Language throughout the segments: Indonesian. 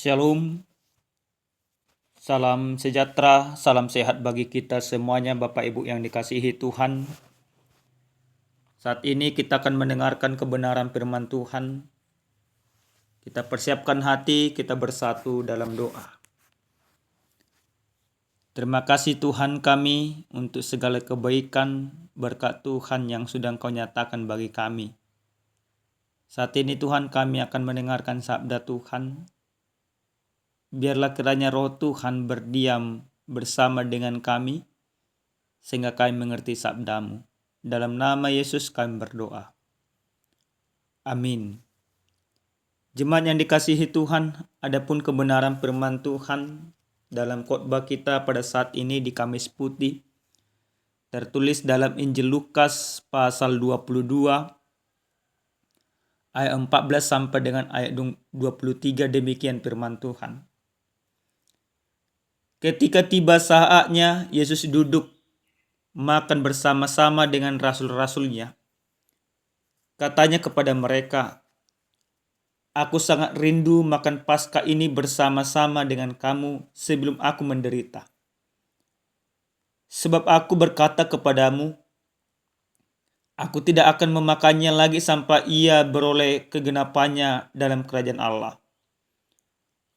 Shalom, salam sejahtera, salam sehat bagi kita semuanya Bapak Ibu yang dikasihi Tuhan. Saat ini kita akan mendengarkan kebenaran firman Tuhan. Kita persiapkan hati, kita bersatu dalam doa. Terima kasih Tuhan kami untuk segala kebaikan berkat Tuhan yang sudah Engkau nyatakan bagi kami. Saat ini Tuhan kami akan mendengarkan sabda Tuhan. Biarlah kiranya roh Tuhan berdiam bersama dengan kami, sehingga kami mengerti sabda-Mu. Dalam nama Yesus kami berdoa. Amin. Jemaat yang dikasihi Tuhan, adapun kebenaran firman Tuhan dalam khotbah kita pada saat ini di Kamis Putih, tertulis dalam Injil Lukas pasal 22, ayat 14 sampai dengan ayat 23, demikian firman Tuhan. Ketika tiba saatnya, Yesus duduk makan bersama-sama dengan rasul-rasulnya. Katanya kepada mereka, "Aku sangat rindu makan Paskah ini bersama-sama dengan kamu sebelum aku menderita. Sebab aku berkata kepadamu, aku tidak akan memakannya lagi sampai ia beroleh kegenapannya dalam kerajaan Allah."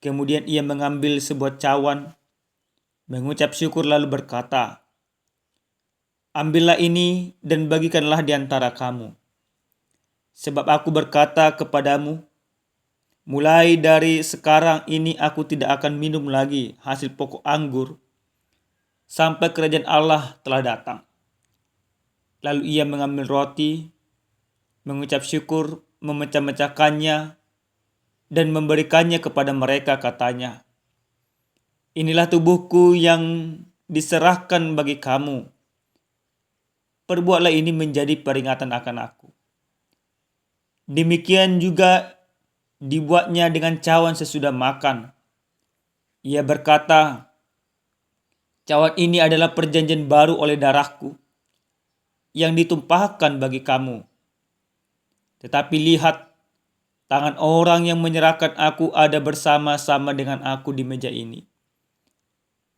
Kemudian ia mengambil sebuah cawan, mengucap syukur lalu berkata, "Ambillah ini dan bagikanlah di antara kamu. Sebab aku berkata kepadamu, mulai dari sekarang ini aku tidak akan minum lagi hasil pokok anggur sampai kerajaan Allah telah datang." Lalu ia mengambil roti, mengucap syukur, memecah-mecahkannya, dan memberikannya kepada mereka, katanya, "Inilah tubuhku yang diserahkan bagi kamu. Perbuatlah ini menjadi peringatan akan aku." Demikian juga dibuatnya dengan cawan sesudah makan. Ia berkata, "Cawan ini adalah perjanjian baru oleh darahku yang ditumpahkan bagi kamu. Tetapi lihat, tangan orang yang menyerahkan aku ada bersama-sama dengan aku di meja ini.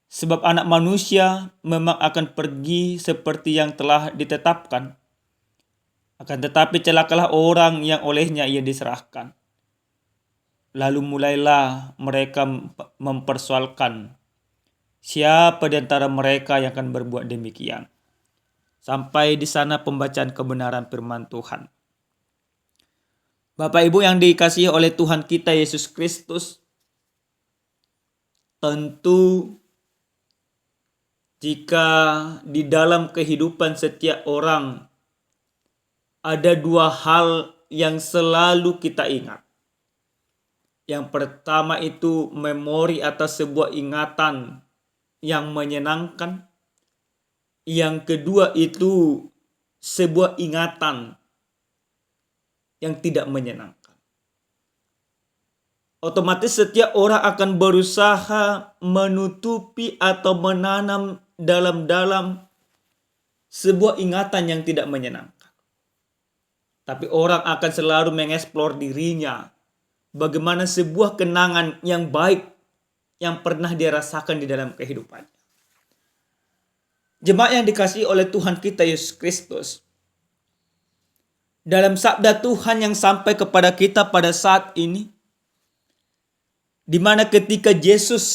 Sebab Anak Manusia memang akan pergi seperti yang telah ditetapkan. Akan tetapi celakalah orang yang olehnya ia diserahkan." Lalu mulailah mereka mempersoalkan, siapa di antara mereka yang akan berbuat demikian. Sampai di sana pembacaan kebenaran firman Tuhan. Bapak Ibu yang dikasihi oleh Tuhan kita Yesus Kristus, tentu jika di dalam kehidupan setiap orang ada dua hal yang selalu kita ingat. Yang pertama itu memori atas sebuah ingatan yang menyenangkan. Yang kedua itu sebuah ingatan yang tidak menyenangkan. Otomatis setiap orang akan berusaha menutupi atau menanam dalam sebuah ingatan yang tidak menyenangkan. Tapi orang akan selalu mengeksplor dirinya, bagaimana sebuah kenangan yang baik yang pernah dia rasakan di dalam kehidupannya. Jemaat yang dikasihi oleh Tuhan kita Yesus Kristus, dalam sabda Tuhan yang sampai kepada kita pada saat ini, di mana ketika Yesus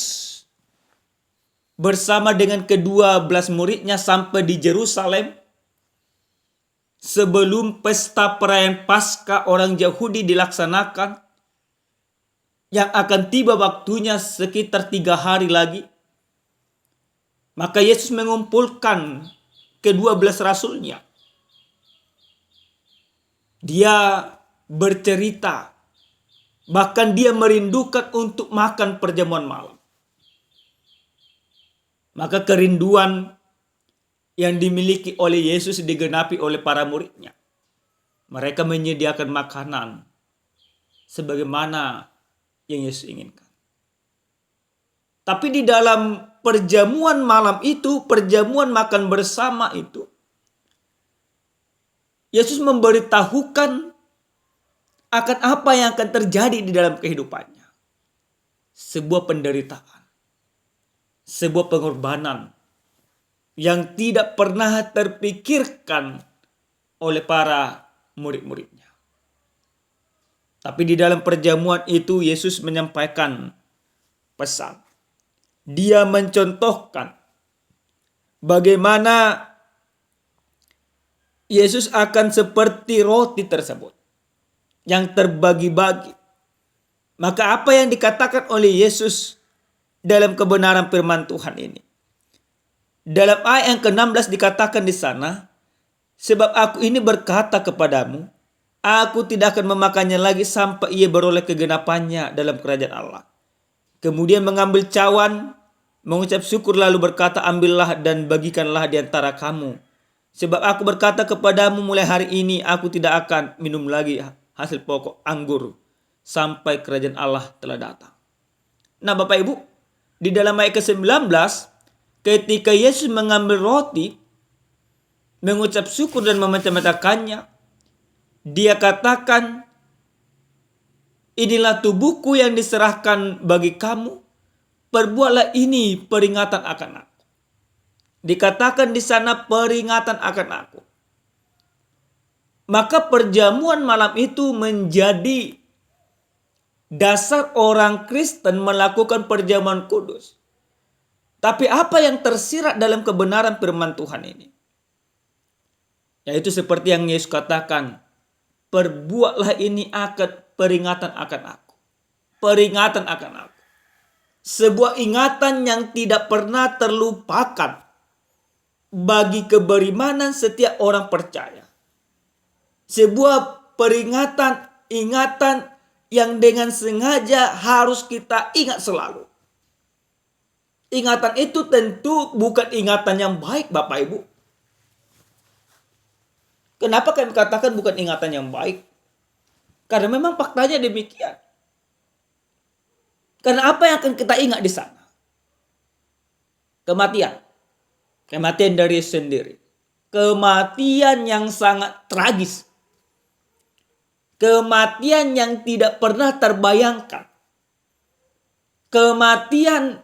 bersama dengan ke-12 muridnya sampai di Yerusalem, sebelum pesta perayaan Paskah orang Yahudi dilaksanakan, yang akan tiba waktunya sekitar 3 hari lagi, maka Yesus mengumpulkan ke-12 rasulnya. Dia bercerita, bahkan dia merindukan untuk makan perjamuan malam. Maka kerinduan yang dimiliki oleh Yesus digenapi oleh para muridnya. Mereka menyediakan makanan sebagaimana yang Yesus inginkan. Tapi di dalam perjamuan malam itu, perjamuan makan bersama itu, Yesus memberitahukan akan apa yang akan terjadi di dalam kehidupannya. sebuah penderitaan, sebuah pengorbanan yang tidak pernah terpikirkan oleh para murid-muridnya. Tapi di dalam perjamuan itu Yesus menyampaikan pesan. Dia mencontohkan bagaimana Yesus akan seperti roti tersebut yang terbagi-bagi. Maka apa yang dikatakan oleh Yesus dalam kebenaran firman Tuhan ini? Dalam ayat yang ke-16 dikatakan di sana, sebab aku ini berkata kepadamu, aku tidak akan memakannya lagi sampai ia beroleh kegenapannya dalam kerajaan Allah. Kemudian mengambil cawan, mengucap syukur lalu berkata, ambillah dan bagikanlah di antara kamu. Sebab aku berkata kepadamu mulai hari ini aku tidak akan minum lagi hasil pokok anggur sampai kerajaan Allah telah datang. Nah Bapak Ibu, di dalam ayat ke-19, ketika Yesus mengambil roti, mengucap syukur dan memecah-mecahkannya, dia katakan, inilah tubuhku yang diserahkan bagi kamu, perbuatlah ini peringatan akan aku. Dikatakan di sana peringatan akan aku. Maka perjamuan malam itu menjadi dasar orang Kristen melakukan perjamuan kudus. Tapi apa yang tersirat dalam kebenaran firman Tuhan ini? Yaitu seperti yang Yesus katakan, perbuatlah ini akan peringatan akan aku. Peringatan akan aku. Sebuah ingatan yang tidak pernah terlupakan bagi keberimanan setiap orang percaya. Sebuah peringatan, ingatan yang dengan sengaja harus kita ingat selalu. Ingatan itu tentu bukan ingatan yang baik Bapak Ibu. Kenapa kami katakan bukan ingatan yang baik? Karena memang faktanya demikian. Karena apa yang akan kita ingat di sana? Kematian. Kematian dari sendiri. Kematian yang sangat tragis. Kematian yang tidak pernah terbayangkan. Kematian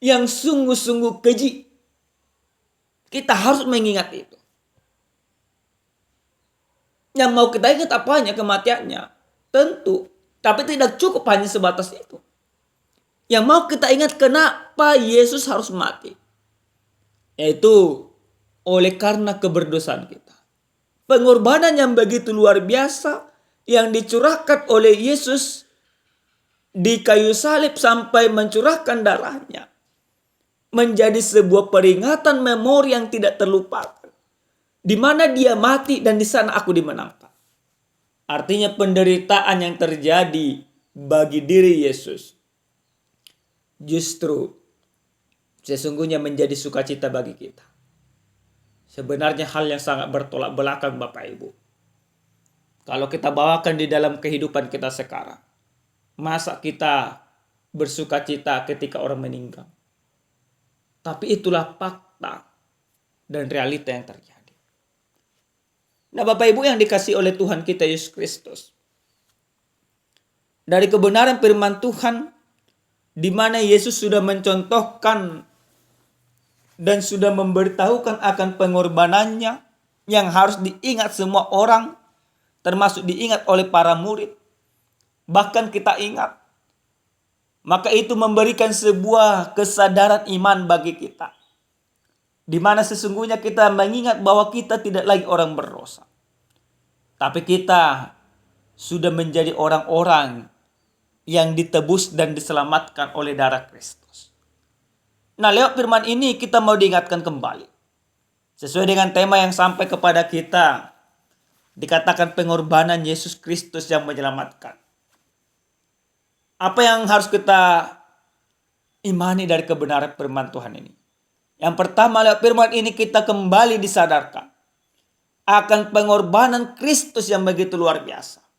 yang sungguh-sungguh keji. Kita harus mengingat itu. Yang mau kita ingat apanya? Kematiannya. Tentu. Tapi tidak cukup hanya sebatas itu. Yang mau kita ingat kenapa Yesus harus mati. Yaitu oleh karena keberdosaan kita. Pengorbanan yang begitu luar biasa yang dicurahkan oleh Yesus di kayu salib sampai mencurahkan darahnya. Menjadi sebuah peringatan memori yang tidak terlupakan. Di mana dia mati dan di sana aku dimenangkan. Artinya penderitaan yang terjadi bagi diri Yesus justru sesungguhnya menjadi sukacita bagi kita. Sebenarnya hal yang sangat bertolak belakang Bapak Ibu. Kalau kita bawakan di dalam kehidupan kita sekarang. Masa kita bersukacita ketika orang meninggal? Tapi itulah fakta dan realita yang terjadi. Nah Bapak Ibu yang dikasihi oleh Tuhan kita Yesus Kristus. Dari kebenaran firman Tuhan, di mana Yesus sudah mencontohkan dan sudah memberitahukan akan pengorbanannya yang harus diingat semua orang, termasuk diingat oleh para murid. Bahkan kita ingat. Maka itu memberikan sebuah kesadaran iman bagi kita. Di mana sesungguhnya kita mengingat bahwa kita tidak lagi orang berdosa. Tapi kita sudah menjadi orang-orang yang ditebus dan diselamatkan oleh darah Kristus. Nah lewat firman ini kita mau diingatkan kembali. Sesuai dengan tema yang sampai kepada kita. Dikatakan pengorbanan Yesus Kristus yang menyelamatkan. Apa yang harus kita imani dari kebenaran firman Tuhan ini? Yang pertama lewat firman ini kita kembali disadarkan akan pengorbanan Kristus yang begitu luar biasa.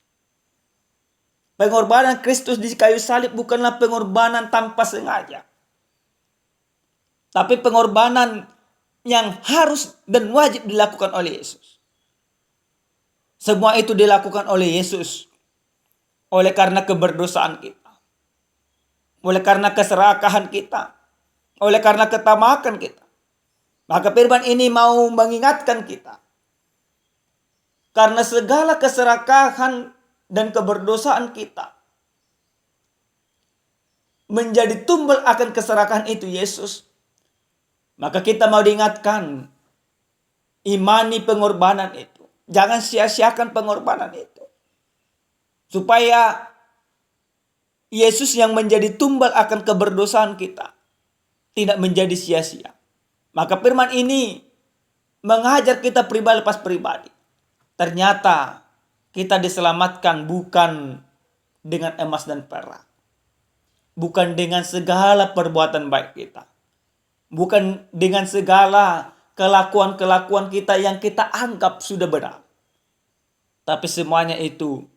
Pengorbanan Kristus di kayu salib bukanlah pengorbanan tanpa sengaja. Tapi pengorbanan yang harus dan wajib dilakukan oleh Yesus. Semua itu dilakukan oleh Yesus. Oleh karena keberdosaan kita. oleh karena keserakahan kita, oleh karena ketamakan kita. Maka firman ini mau mengingatkan kita. Karena segala keserakahan dan keberdosaan kita menjadi tumbal akan keserakahan itu Yesus. Maka kita mau diingatkan, imani pengorbanan itu. Jangan sia-siakan pengorbanan itu. Supaya Yesus yang menjadi tumbal akan keberdosaan kita tidak menjadi sia-sia. Maka firman ini mengajar kita pribadi lepas pribadi. Ternyata kita diselamatkan bukan dengan emas dan perak. Bukan dengan segala perbuatan baik kita. Bukan dengan segala kelakuan-kelakuan kita yang kita anggap sudah benar. Tapi semuanya itu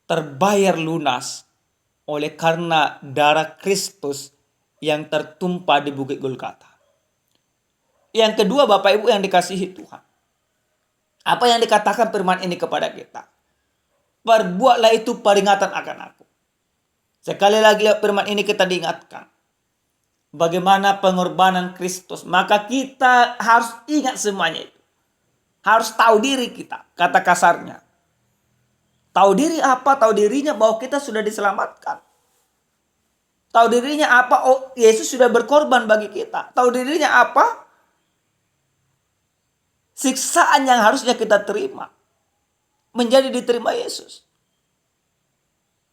terbayar lunas oleh karena darah Kristus yang tertumpah di Bukit Golgota. Yang kedua, Bapak Ibu yang dikasihi Tuhan. Apa yang dikatakan firman ini kepada kita? Perbuatlah itu peringatan akan aku. Sekali lagi firman ini kita diingatkan. Bagaimana pengorbanan Kristus. Maka kita harus ingat semuanya itu. Harus tahu diri kita. Kata kasarnya. Tahu diri apa? Tahu dirinya bahwa kita sudah diselamatkan. Tahu dirinya apa? Oh, Yesus sudah berkorban bagi kita. Tahu dirinya apa? Siksaan yang harusnya kita terima menjadi diterima Yesus.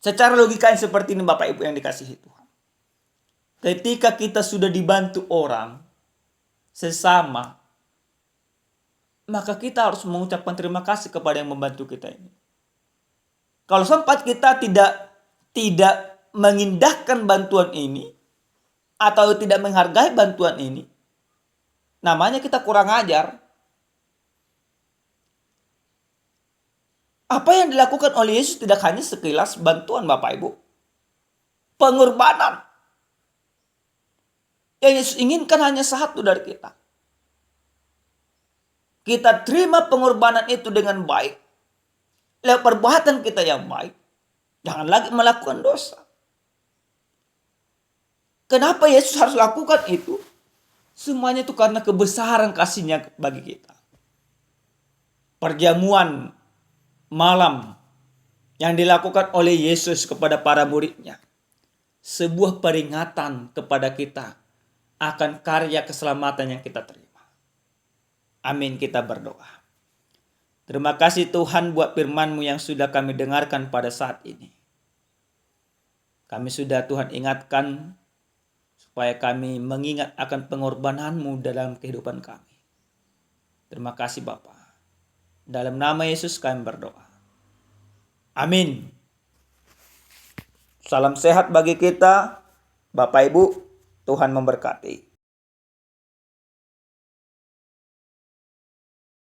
Secara logika yang seperti ini Bapak Ibu yang dikasihi Tuhan. Ketika kita sudah dibantu orang sesama, maka kita harus mengucapkan terima kasih kepada yang membantu kita ini. Kalau sempat kita tidak mengindahkan bantuan ini atau tidak menghargai bantuan ini, namanya kita kurang ajar. Apa yang dilakukan oleh Yesus tidak hanya sekilas bantuan Bapak Ibu. Pengorbanan. Yang Yesus inginkan hanya satu dari kita. Kita terima pengorbanan itu dengan baik. Lewat perbuatan kita yang baik. Jangan lagi melakukan dosa. Kenapa Yesus harus lakukan itu? Semuanya itu karena kebesaran kasih-Nya bagi kita. Perjamuan malam yang dilakukan oleh Yesus kepada para murid-Nya. Sebuah peringatan kepada kita akan karya keselamatan yang kita terima. Amin, kita berdoa. Terima kasih Tuhan buat firman-Mu yang sudah kami dengarkan pada saat ini. Kami sudah Tuhan ingatkan supaya kami mengingat akan pengorbanan-Mu dalam kehidupan kami. Terima kasih Bapa. Dalam nama Yesus kami berdoa. Amin. Salam sehat bagi kita. Bapak Ibu, Tuhan memberkati.